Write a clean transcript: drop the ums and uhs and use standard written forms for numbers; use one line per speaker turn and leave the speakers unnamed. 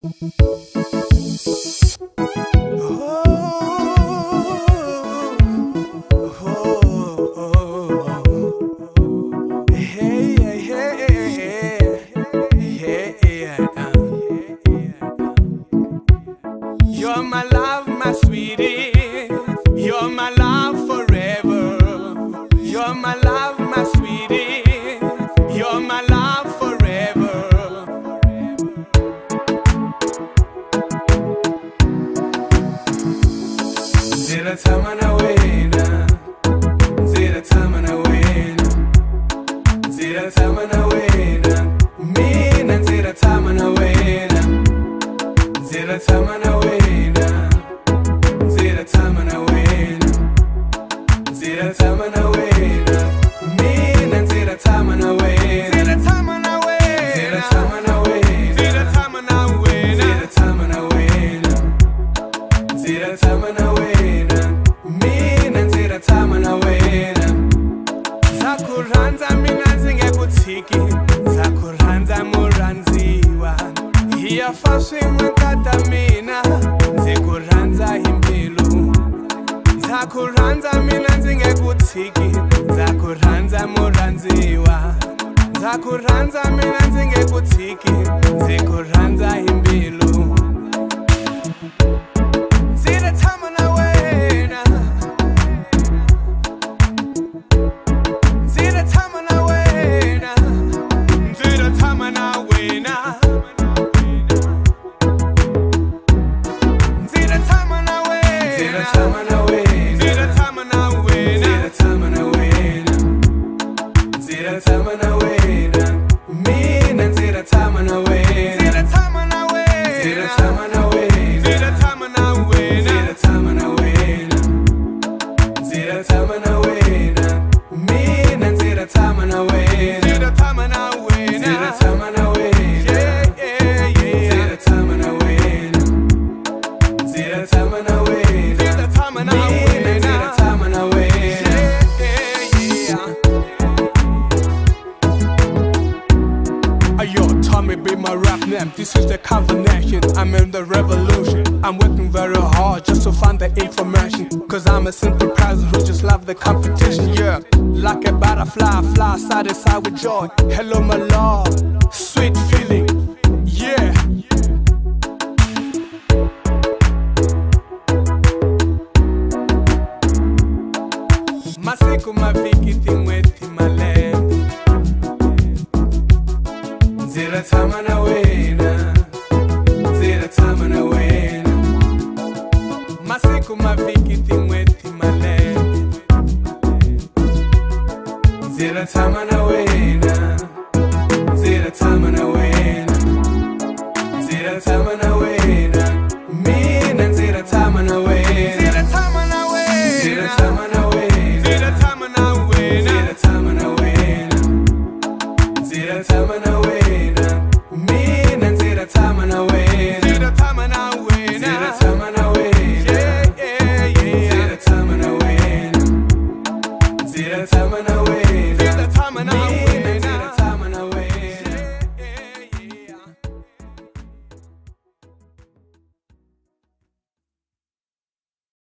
You're my love, my sweetie. You're my love forever. You're my love, my sweetie. You're my love forever. Zira tamana wena, zira tamana wena, zira tamana wena, mina zira tamana wena, zira tamana wena, zira tamana wena, zira tamana wena, mina zira tamana wena, zira tamana wena, zira tamana wena, zira tamana wena, zira tamana wena, zira tamana wena, mina zira tamana wena. Zakuranza mina zingekuthiki, zakuranza muranziwa. Iyafashwe nkata mina, zikuranza impilo. Zakuranza mina zingekuthiki, zakuranza muranziwa. Zakuranza mina zingekuthiki, zikuranza impilo. Zira tamana wena, zira tamana wena, zira tamana wena, zira tamana wena, zira tamana wena, zira tamana wena, zira tamana wena, zira tamana wena, mina zira tamana wena, zira tamana wena, zira tamana wena, zira tamana wena, zira tamana wena, zira tamana wena, mina zira tamana wena, zira tamana wena, zira tamana wena, yeah, zira tamana wena, zira tamana wena, zira tamana wena, zira tamana wena, yeah. Ayo, Tommy be my rap name. This is the combination. I'm in the revolution. I'm working very hard just to find the information. Cause I'm a simple person who just love the competition. Yeah, like a butterfly, fly side to side with joy. Hello, my love, sweet feeling. Yeah. Masiku maviki timweti malembe. Zira tamana wena, zira tamana wena. Masiku maviki timweti malembe. Zira tamana wena, zira tamana wena, zira tamana wena, mina zira tamana wena, zira tamana wena, zira tamana wena, zira tamana wena, zira tamana wena, zira tamana wena, mina zira tamana wena, zira tamana wena, zira tamana wena, yeah, zira tamana wena, zira tamana